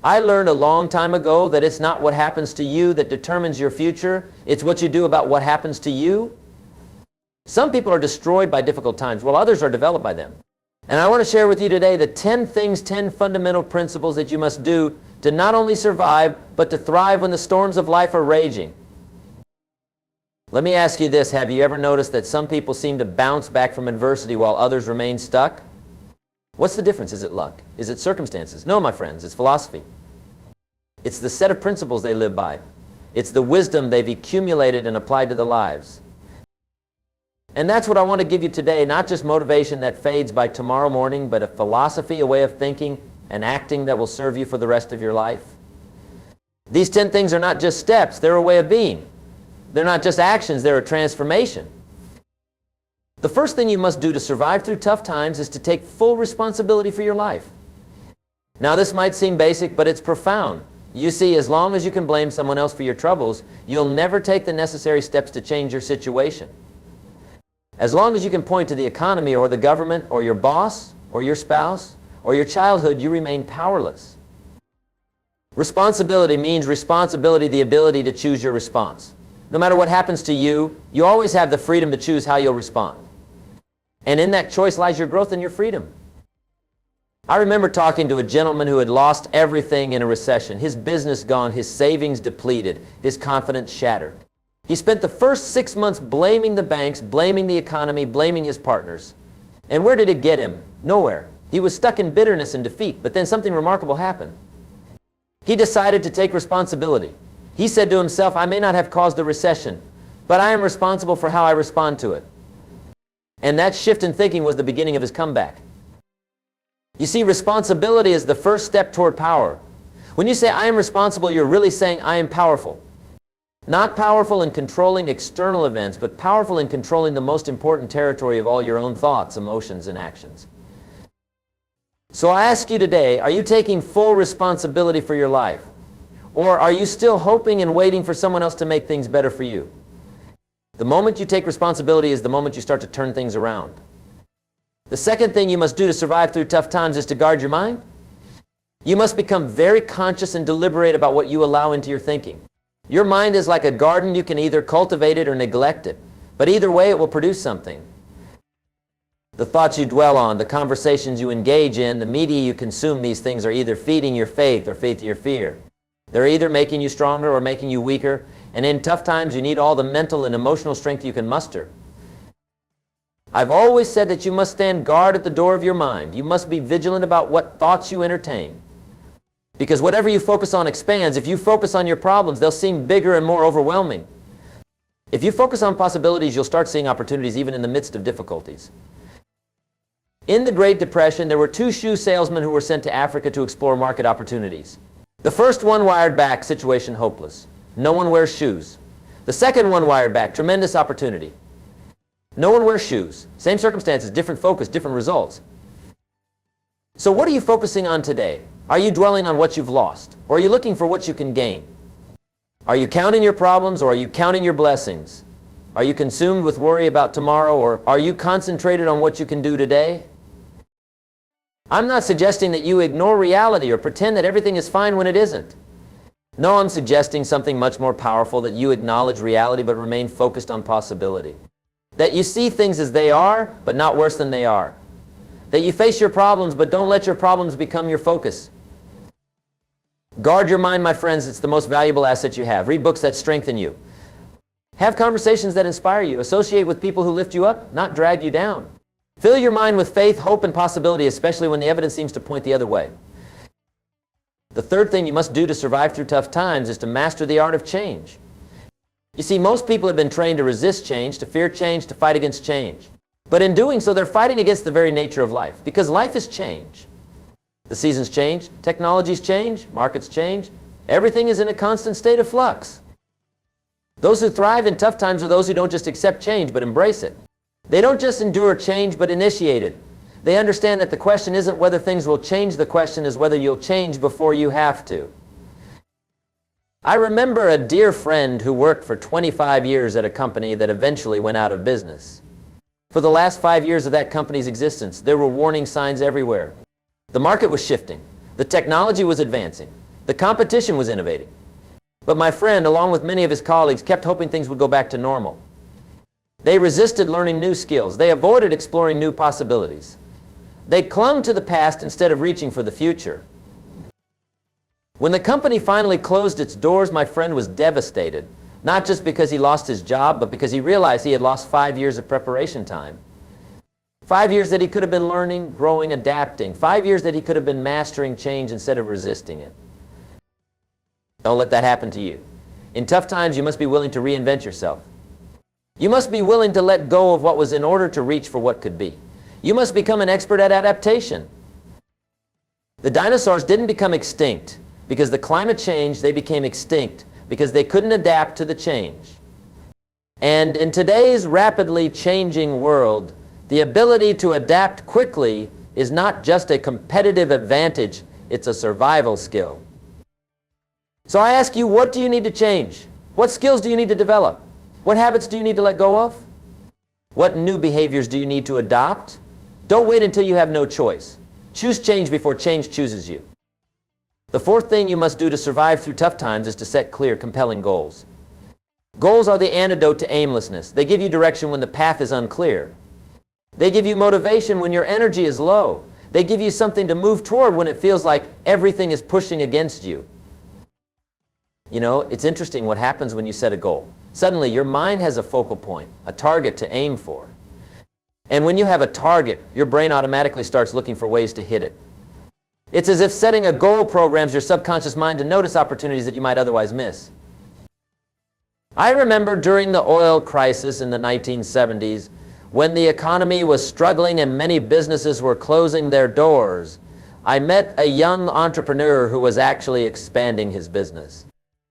I learned a long time ago that it's not what happens to you that determines your future. It's what you do about what happens to you. Some people are destroyed by difficult times, while others are developed by them. And I want to share with you today the 10 fundamental principles that you must do to not only survive, but to thrive when the storms of life are raging. Let me ask you this. Have you ever noticed that some people seem to bounce back from adversity while others remain stuck? What's the difference? Is it luck? Is it circumstances? No, my friends, it's philosophy. It's the set of principles they live by. It's the wisdom they've accumulated and applied to their lives. And that's what I want to give you today, not just motivation that fades by tomorrow morning, but a philosophy, a way of thinking and acting that will serve you for the rest of your life. These 10 things are not just steps, they're a way of being. They're not just actions, they're a transformation. The first thing you must do to survive through tough times is to take full responsibility for your life. Now this might seem basic, but it's profound. You see, as long as you can blame someone else for your troubles, you'll never take the necessary steps to change your situation. As long as you can point to the economy or the government or your boss or your spouse or your childhood, you remain powerless. Responsibility means responsibility, the ability to choose your response. No matter what happens to you, you always have the freedom to choose how you'll respond. And in that choice lies your growth and your freedom. I remember talking to a gentleman who had lost everything in a recession. His business gone, his savings depleted, his confidence shattered. He spent the first 6 months blaming the banks, blaming the economy, blaming his partners. And where did it get him? Nowhere. He was stuck in bitterness and defeat, but then something remarkable happened. He decided to take responsibility. He said to himself, I may not have caused the recession, but I am responsible for how I respond to it. And that shift in thinking was the beginning of his comeback. You see, responsibility is the first step toward power. When you say, I am responsible, you're really saying, I am powerful. Not powerful in controlling external events, but powerful in controlling the most important territory of all your own thoughts, emotions, and actions. So I ask you today, are you taking full responsibility for your life? Or are you still hoping and waiting for someone else to make things better for you? The moment you take responsibility is the moment you start to turn things around. The second thing you must do to survive through tough times is to guard your mind. You must become very conscious and deliberate about what you allow into your thinking. Your mind is like a garden. You can either cultivate it or neglect it. But either way, it will produce something. The thoughts you dwell on, the conversations you engage in, the media you consume, these things are either feeding your faith or feeding your fear. They're either making you stronger or making you weaker. And in tough times, you need all the mental and emotional strength you can muster. I've always said that you must stand guard at the door of your mind. You must be vigilant about what thoughts you entertain. Because whatever you focus on expands. If you focus on your problems, they'll seem bigger and more overwhelming. If you focus on possibilities, you'll start seeing opportunities even in the midst of difficulties. In the Great Depression, there were 2 shoe salesmen who were sent to Africa to explore market opportunities. The first one wired back, situation hopeless. No one wears shoes. The second one wired back, tremendous opportunity. No one wears shoes. Same circumstances, different focus, different results. So what are you focusing on today? Are you dwelling on what you've lost? Or are you looking for what you can gain? Are you counting your problems or are you counting your blessings? Are you consumed with worry about tomorrow or are you concentrated on what you can do today? I'm not suggesting that you ignore reality or pretend that everything is fine when it isn't. No, I'm suggesting something much more powerful, that you acknowledge reality but remain focused on possibility. That you see things as they are, but not worse than they are. That you face your problems, but don't let your problems become your focus. Guard your mind, my friends. It's the most valuable asset you have. Read books that strengthen you. Have conversations that inspire you. Associate with people who lift you up, not drag you down. Fill your mind with faith, hope, and possibility, especially when the evidence seems to point the other way. The third thing you must do to survive through tough times is to master the art of change. You see, most people have been trained to resist change, to fear change, to fight against change. But in doing so, they're fighting against the very nature of life, because life is change. The seasons change, technologies change, markets change. Everything is in a constant state of flux. Those who thrive in tough times are those who don't just accept change, but embrace it. They don't just endure change, but initiate it. They understand that the question isn't whether things will change, the question is whether you'll change before you have to. I remember a dear friend who worked for 25 years at a company that eventually went out of business. For the last 5 years of that company's existence, there were warning signs everywhere. The market was shifting. The technology was advancing. The competition was innovating. But my friend, along with many of his colleagues, kept hoping things would go back to normal. They resisted learning new skills. They avoided exploring new possibilities. They clung to the past instead of reaching for the future. When the company finally closed its doors, my friend was devastated, not just because he lost his job, but because he realized he had lost 5 years of preparation time. 5 years that he could have been learning, growing, adapting. 5 years that he could have been mastering change instead of resisting it. Don't let that happen to you. In tough times, you must be willing to reinvent yourself. You must be willing to let go of what was in order to reach for what could be. You must become an expert at adaptation. The dinosaurs didn't become extinct because the climate changed. They became extinct because they couldn't adapt to the change. And in today's rapidly changing world, the ability to adapt quickly is not just a competitive advantage, it's a survival skill. So I ask you, what do you need to change? What skills do you need to develop? What habits do you need to let go of? What new behaviors do you need to adopt? Don't wait until you have no choice. Choose change before change chooses you. The fourth thing you must do to survive through tough times is to set clear, compelling goals. Goals are the antidote to aimlessness. They give you direction when the path is unclear. They give you motivation when your energy is low. They give you something to move toward when it feels like everything is pushing against you. You know, it's interesting what happens when you set a goal. Suddenly, your mind has a focal point, a target to aim for. And when you have a target, your brain automatically starts looking for ways to hit it. It's as if setting a goal programs your subconscious mind to notice opportunities that you might otherwise miss. I remember during the oil crisis in the 1970s, when the economy was struggling and many businesses were closing their doors, I met a young entrepreneur who was actually expanding his business.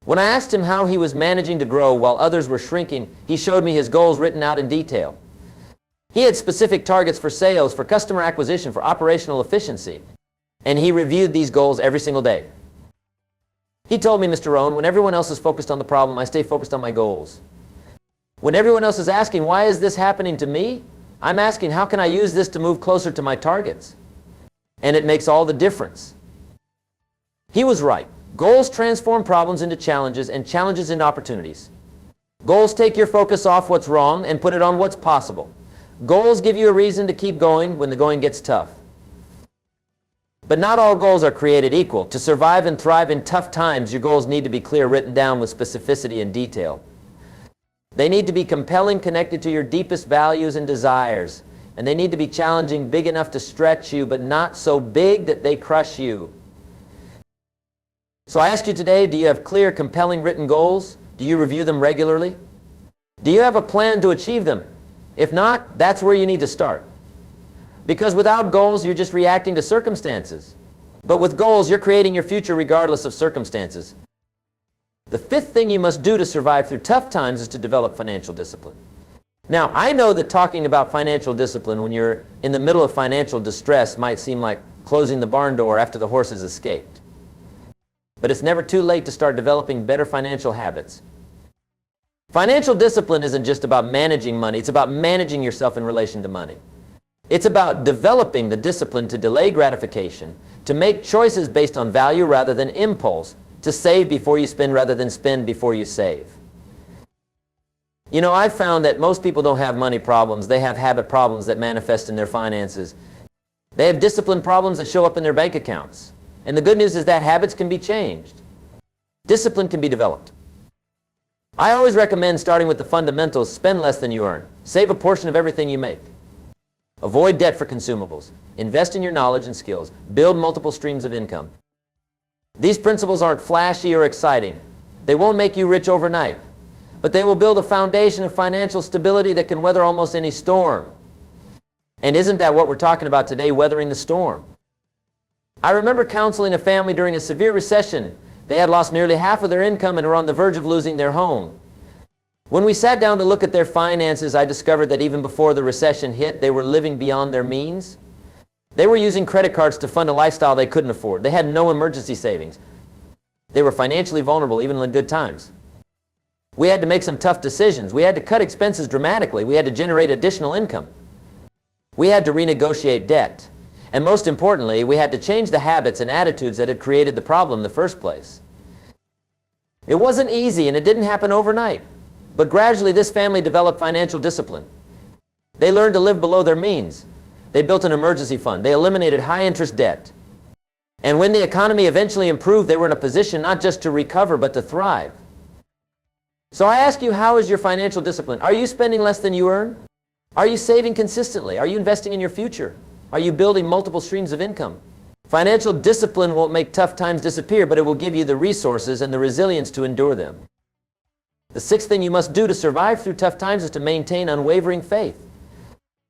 When I asked him how he was managing to grow while others were shrinking, he showed me his goals written out in detail. He had specific targets for sales, for customer acquisition, for operational efficiency, and he reviewed these goals every single day. He told me, Mr. Rohn, when everyone else is focused on the problem, I stay focused on my goals. When everyone else is asking, why is this happening to me? I'm asking, how can I use this to move closer to my targets? And it makes all the difference. He was right. Goals transform problems into challenges and challenges into opportunities. Goals take your focus off what's wrong and put it on what's possible. Goals give you a reason to keep going when the going gets tough. But not all goals are created equal. To survive and thrive in tough times, your goals need to be clear, written down with specificity and detail. They need to be compelling, connected to your deepest values and desires. And they need to be challenging, big enough to stretch you, but not so big that they crush you. So I ask you today, do you have clear, compelling written goals? Do you review them regularly? Do you have a plan to achieve them? If not, that's where you need to start. Because without goals, you're just reacting to circumstances. But with goals, you're creating your future regardless of circumstances. The fifth thing you must do to survive through tough times is to develop financial discipline. Now, I know that talking about financial discipline when you're in the middle of financial distress might seem like closing the barn door after the horse has escaped. But it's never too late to start developing better financial habits. Financial discipline isn't just about managing money, it's about managing yourself in relation to money. It's about developing the discipline to delay gratification, to make choices based on value rather than impulse, to save before you spend rather than spend before you save. You know, I've found that most people don't have money problems, they have habit problems that manifest in their finances. They have discipline problems that show up in their bank accounts. And the good news is that habits can be changed. Discipline can be developed. I always recommend starting with the fundamentals. Spend less than you earn. Save a portion of everything you make. Avoid debt for consumables. Invest in your knowledge and skills. Build multiple streams of income. These principles aren't flashy or exciting. They won't make you rich overnight. But they will build a foundation of financial stability that can weather almost any storm. And isn't that what we're talking about today, weathering the storm? I remember counseling a family during a severe recession. They had lost nearly half of their income and were on the verge of losing their home. When we sat down to look at their finances, I discovered that even before the recession hit, they were living beyond their means. They were using credit cards to fund a lifestyle they couldn't afford. They had no emergency savings. They were financially vulnerable even in good times. We had to make some tough decisions. We had to cut expenses dramatically. We had to generate additional income. We had to renegotiate debt. And most importantly, we had to change the habits and attitudes that had created the problem in the first place. It wasn't easy and it didn't happen overnight. But gradually this family developed financial discipline. They learned to live below their means. They built an emergency fund. They eliminated high-interest debt. And when the economy eventually improved, they were in a position not just to recover, but to thrive. So I ask you, how is your financial discipline? Are you spending less than you earn? Are you saving consistently? Are you investing in your future? Are you building multiple streams of income? Financial discipline won't make tough times disappear, but it will give you the resources and the resilience to endure them. The sixth thing you must do to survive through tough times is to maintain unwavering faith.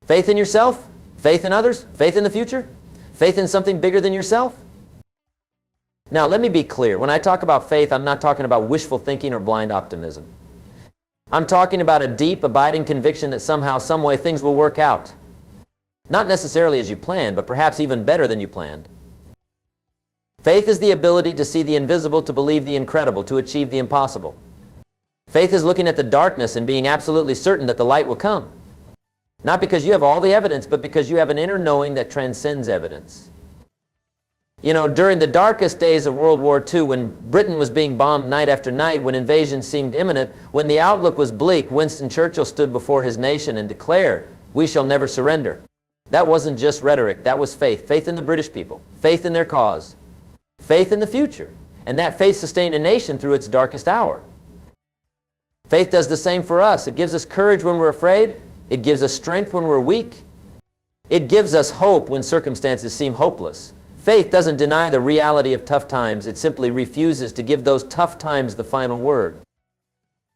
Faith in yourself, faith in others, faith in the future, faith in something bigger than yourself. Now, let me be clear. When I talk about faith, I'm not talking about wishful thinking or blind optimism. I'm talking about a deep, abiding conviction that somehow, some way, things will work out. Not necessarily as you planned, but perhaps even better than you planned. Faith is the ability to see the invisible, to believe the incredible, to achieve the impossible. Faith is looking at the darkness and being absolutely certain that the light will come. Not because you have all the evidence, but because you have an inner knowing that transcends evidence. You know, during the darkest days of World War II, when Britain was being bombed night after night, when invasion seemed imminent, when the outlook was bleak, Winston Churchill stood before his nation and declared, "We shall never surrender." That wasn't just rhetoric, that was faith. Faith in the British people, faith in their cause, faith in the future. And that faith sustained a nation through its darkest hour. Faith does the same for us. It gives us courage when we're afraid. It gives us strength when we're weak. It gives us hope when circumstances seem hopeless. Faith doesn't deny the reality of tough times. It simply refuses to give those tough times the final word.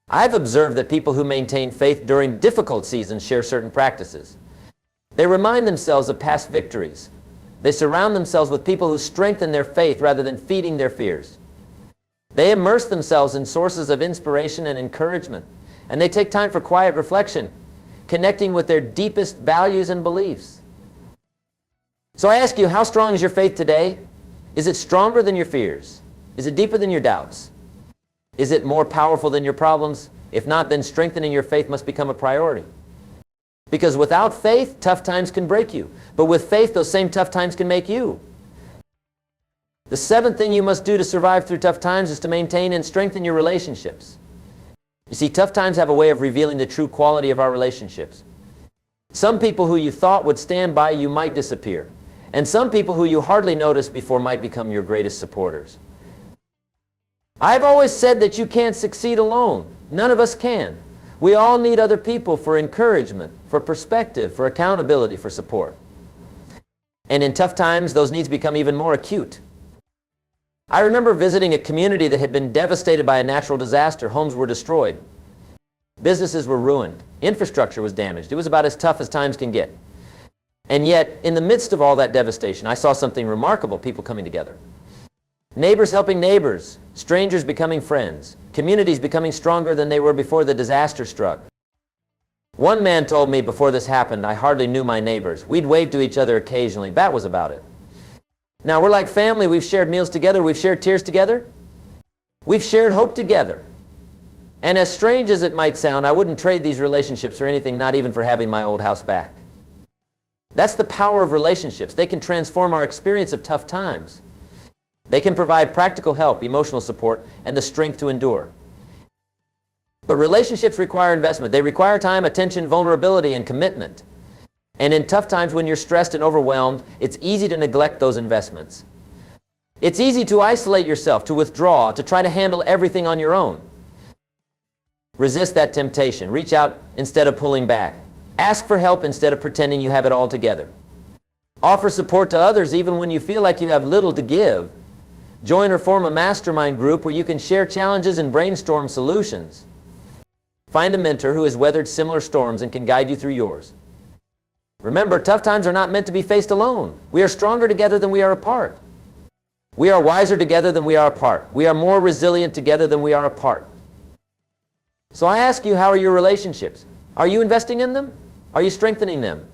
I've observed that people who maintain faith during difficult seasons share certain practices. They remind themselves of past victories. They surround themselves with people who strengthen their faith rather than feeding their fears. They immerse themselves in sources of inspiration and encouragement. And they take time for quiet reflection, connecting with their deepest values and beliefs. So I ask you, how strong is your faith today? Is it stronger than your fears? Is it deeper than your doubts? Is it more powerful than your problems? If not, then strengthening your faith must become a priority. Because without faith, tough times can break you. But with faith, those same tough times can make you. The seventh thing you must do to survive through tough times is to maintain and strengthen your relationships. You see, tough times have a way of revealing the true quality of our relationships. Some people who you thought would stand by you might disappear. And some people who you hardly noticed before might become your greatest supporters. I've always said that you can't succeed alone. None of us can. We all need other people for encouragement, for perspective, for accountability, for support. And in tough times, those needs become even more acute. I remember visiting a community that had been devastated by a natural disaster. Homes were destroyed. Businesses were ruined. Infrastructure was damaged. It was about as tough as times can get. And yet, in the midst of all that devastation, I saw something remarkable, people coming together. Neighbors helping neighbors, strangers becoming friends, communities becoming stronger than they were before the disaster struck. One man told me before this happened, I hardly knew my neighbors. We'd wave to each other occasionally. That was about it. Now, we're like family. We've shared meals together. We've shared tears together. We've shared hope together. And as strange as it might sound, I wouldn't trade these relationships for anything, not even for having my old house back. That's the power of relationships. They can transform our experience of tough times. They can provide practical help, emotional support, and the strength to endure. But relationships require investment. They require time, attention, vulnerability, and commitment. And in tough times when you're stressed and overwhelmed, it's easy to neglect those investments. It's easy to isolate yourself, to withdraw, to try to handle everything on your own. Resist that temptation. Reach out instead of pulling back. Ask for help instead of pretending you have it all together. Offer support to others even when you feel like you have little to give. Join or form a mastermind group where you can share challenges and brainstorm solutions. Find a mentor who has weathered similar storms and can guide you through yours. Remember, tough times are not meant to be faced alone. We are stronger together than we are apart. We are wiser together than we are apart. We are more resilient together than we are apart. So I ask you, how are your relationships? Are you investing in them? Are you strengthening them?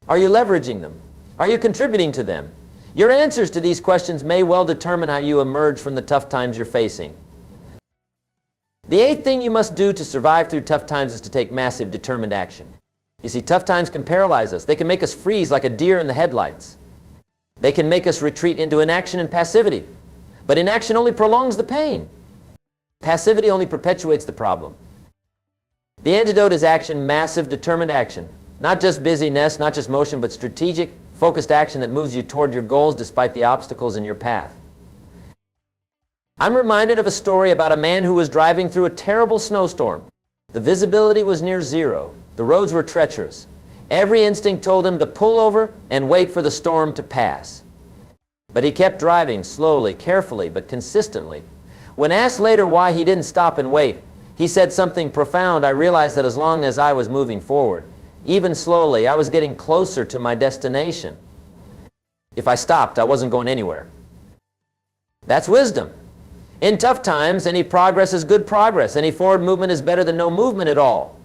Are you leveraging them? Are you contributing to them? Your answers to these questions may well determine how you emerge from the tough times you're facing. The eighth thing you must do to survive through tough times is to take massive, determined action. You see, tough times can paralyze us. They can make us freeze like a deer in the headlights. They can make us retreat into inaction and passivity. But inaction only prolongs the pain. Passivity only perpetuates the problem. The antidote is action, massive, determined action. Not just busyness, not just motion, but strategic, focused action that moves you toward your goals despite the obstacles in your path. I'm reminded of a story about a man who was driving through a terrible snowstorm. The visibility was near zero. The roads were treacherous. Every instinct told him to pull over and wait for the storm to pass. But he kept driving slowly, carefully, but consistently. When asked later why he didn't stop and wait, he said something profound. I realized that as long as I was moving forward, even slowly, I was getting closer to my destination. If I stopped, I wasn't going anywhere. That's wisdom. In tough times, any progress is good progress. Any forward movement is better than no movement at all.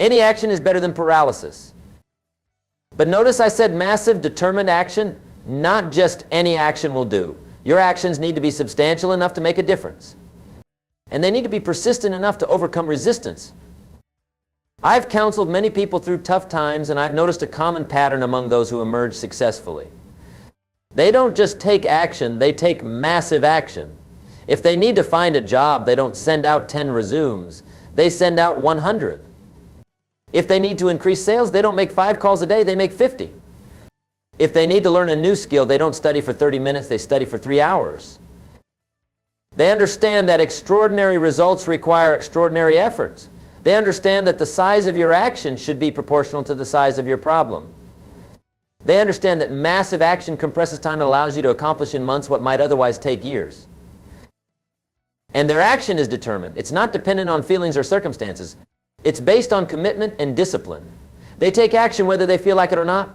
Any action is better than paralysis. But notice I said massive, determined action. Not just any action will do. Your actions need to be substantial enough to make a difference. And they need to be persistent enough to overcome resistance. I've counseled many people through tough times, and I've noticed a common pattern among those who emerge successfully. They don't just take action, they take massive action. If they need to find a job, they don't send out 10 resumes. They send out 100. If they need to increase sales, they don't make 5 calls a day, they make 50. If they need to learn a new skill, they don't study for 30 minutes, they study for 3 hours. They understand that extraordinary results require extraordinary efforts. They understand that the size of your action should be proportional to the size of your problem. They understand that massive action compresses time and allows you to accomplish in months what might otherwise take years. And their action is determined. It's not dependent on feelings or circumstances. It's based on commitment and discipline. They take action whether they feel like it or not.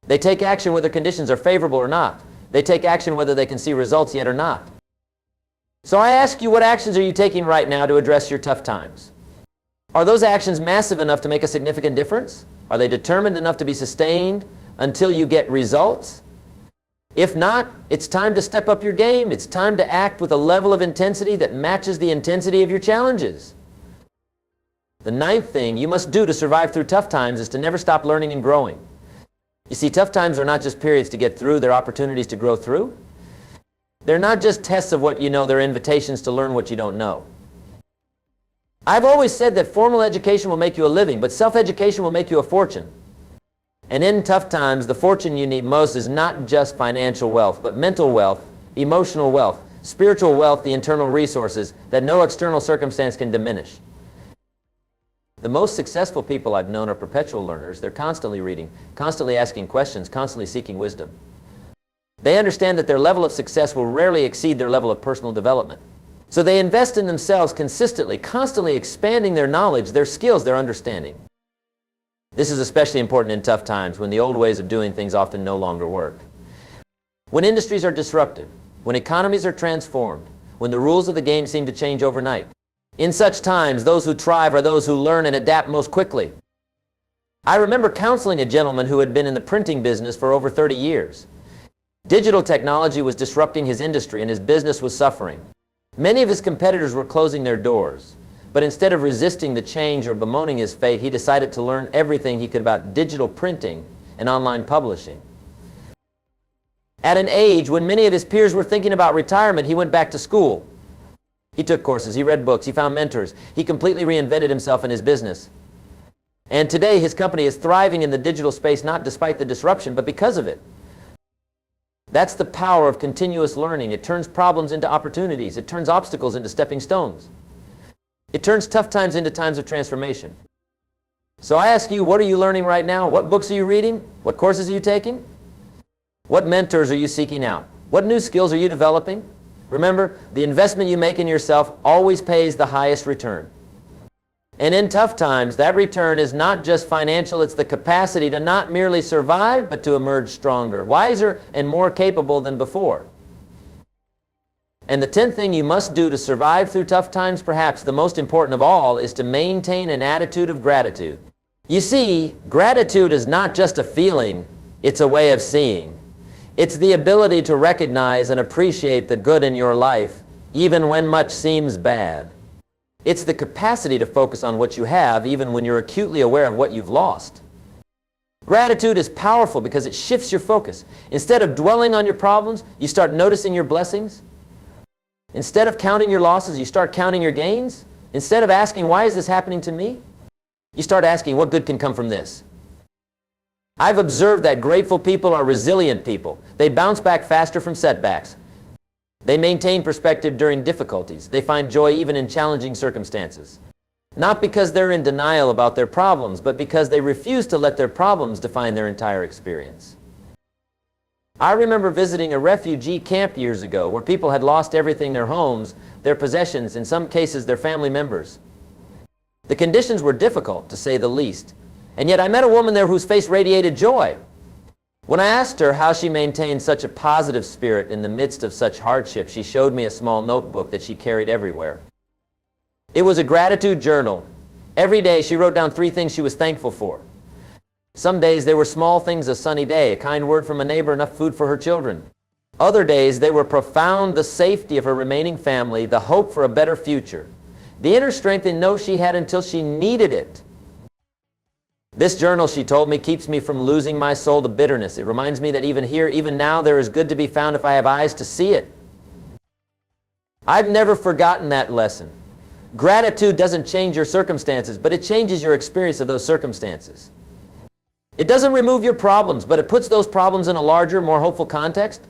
They take action whether conditions are favorable or not. They take action whether they can see results yet or not. So I ask you, what actions are you taking right now to address your tough times? Are those actions massive enough to make a significant difference? Are they determined enough to be sustained until you get results? If not, it's time to step up your game. It's time to act with a level of intensity that matches the intensity of your challenges. The 9th thing you must do to survive through tough times is to never stop learning and growing. You see, tough times are not just periods to get through, they're opportunities to grow through. They're not just tests of what you know, they're invitations to learn what you don't know. I've always said that formal education will make you a living, but self-education will make you a fortune. And in tough times, the fortune you need most is not just financial wealth, but mental wealth, emotional wealth, spiritual wealth, the internal resources that no external circumstance can diminish. The most successful people I've known are perpetual learners. They're constantly reading, constantly asking questions, constantly seeking wisdom. They understand that their level of success will rarely exceed their level of personal development. So they invest in themselves consistently, constantly expanding their knowledge, their skills, their understanding. This is especially important in tough times when the old ways of doing things often no longer work. When industries are disrupted, when economies are transformed, when the rules of the game seem to change overnight. In such times, those who thrive are those who learn and adapt most quickly. I remember counseling a gentleman who had been in the printing business for over 30 years. Digital technology was disrupting his industry and his business was suffering. Many of his competitors were closing their doors. But instead of resisting the change or bemoaning his fate, he decided to learn everything he could about digital printing and online publishing. At an age when many of his peers were thinking about retirement, he went back to school. He took courses, he read books, he found mentors. He completely reinvented himself in his business. And today his company is thriving in the digital space, not despite the disruption, but because of it. That's the power of continuous learning. It turns problems into opportunities. It turns obstacles into stepping stones. It turns tough times into times of transformation. So I ask you, what are you learning right now? What books are you reading? What courses are you taking? What mentors are you seeking out? What new skills are you developing? Remember, the investment you make in yourself always pays the highest return. And in tough times, that return is not just financial, it's the capacity to not merely survive, but to emerge stronger, wiser, and more capable than before. And the 10th thing you must do to survive through tough times, perhaps the most important of all, is to maintain an attitude of gratitude. You see, gratitude is not just a feeling, it's a way of seeing. It's the ability to recognize and appreciate the good in your life, even when much seems bad. It's the capacity to focus on what you have, even when you're acutely aware of what you've lost. Gratitude is powerful because it shifts your focus. Instead of dwelling on your problems, you start noticing your blessings. Instead of counting your losses, you start counting your gains. Instead of asking, why is this happening to me? You start asking, what good can come from this? I've observed that grateful people are resilient people. They bounce back faster from setbacks. They maintain perspective during difficulties. They find joy even in challenging circumstances. Not because they're in denial about their problems, but because they refuse to let their problems define their entire experience. I remember visiting a refugee camp years ago where people had lost everything, their homes, their possessions, in some cases their family members. The conditions were difficult, to say the least. And yet I met a woman there whose face radiated joy. When I asked her how she maintained such a positive spirit in the midst of such hardship, she showed me a small notebook that she carried everywhere. It was a gratitude journal. Every day she wrote down 3 things she was thankful for. Some days they were small things, a sunny day, a kind word from a neighbor, enough food for her children. Other days they were profound, the safety of her remaining family, the hope for a better future, the inner strength and know she had until she needed it. This journal, she told me, keeps me from losing my soul to bitterness. It reminds me that even here, even now, there is good to be found if I have eyes to see it. I've never forgotten that lesson. Gratitude doesn't change your circumstances, but it changes your experience of those circumstances. It doesn't remove your problems, but it puts those problems in a larger, more hopeful context.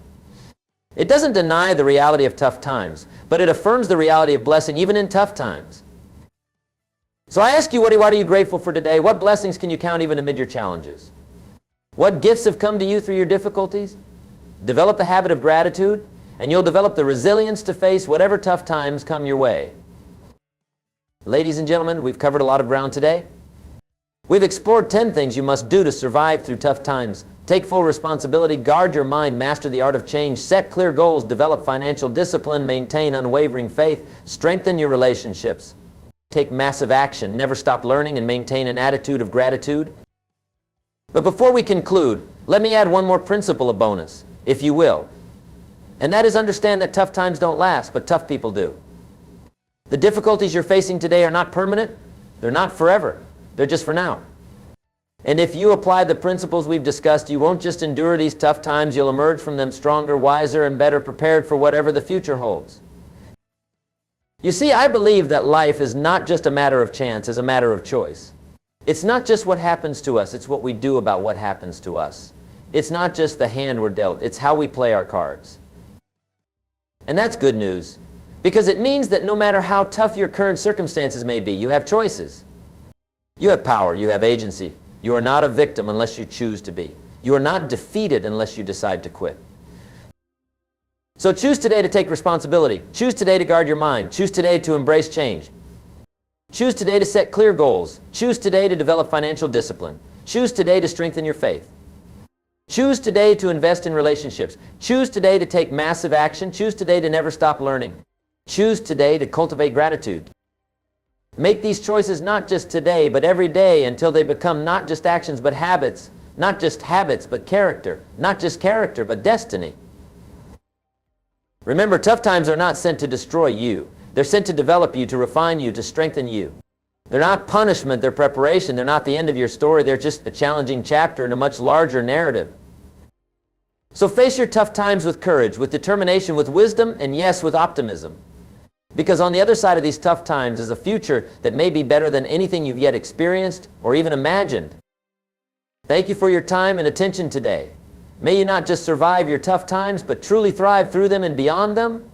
It doesn't deny the reality of tough times, but it affirms the reality of blessing even in tough times. So I ask you, what are you grateful for today? What blessings can you count even amid your challenges? What gifts have come to you through your difficulties? Develop the habit of gratitude, and you'll develop the resilience to face whatever tough times come your way. Ladies and gentlemen, we've covered a lot of ground today. We've explored 10 things you must do to survive through tough times. Take full responsibility, guard your mind, master the art of change, set clear goals, develop financial discipline, maintain unwavering faith, strengthen your relationships. Take massive action, never stop learning, and maintain an attitude of gratitude. But before we conclude, let me add one more principle, a bonus, if you will. And that is, understand that tough times don't last, but tough people do. The difficulties you're facing today are not permanent. They're not forever. They're just for now. And if you apply the principles we've discussed, you won't just endure these tough times, you'll emerge from them stronger, wiser, and better prepared for whatever the future holds. You see, I believe that life is not just a matter of chance, it's a matter of choice. It's not just what happens to us, it's what we do about what happens to us. It's not just the hand we're dealt, it's how we play our cards. And that's good news, because it means that no matter how tough your current circumstances may be, you have choices. You have power, you have agency. You are not a victim unless you choose to be. You are not defeated unless you decide to quit. So choose today to take responsibility. Choose today to guard your mind. Choose today to embrace change. Choose today to set clear goals. Choose today to develop financial discipline. Choose today to strengthen your faith. Choose today to invest in relationships. Choose today to take massive action. Choose today to never stop learning. Choose today to cultivate gratitude. Make these choices not just today, but every day until they become not just actions, but habits. Not just habits, but character. Not just character, but destiny. Remember, tough times are not sent to destroy you. They're sent to develop you, to refine you, to strengthen you. They're not punishment, they're preparation. They're not the end of your story, they're just a challenging chapter in a much larger narrative. So face your tough times with courage, with determination, with wisdom, and yes, with optimism. Because on the other side of these tough times is a future that may be better than anything you've yet experienced or even imagined. Thank you for your time and attention today. May you not just survive your tough times, but truly thrive through them and beyond them.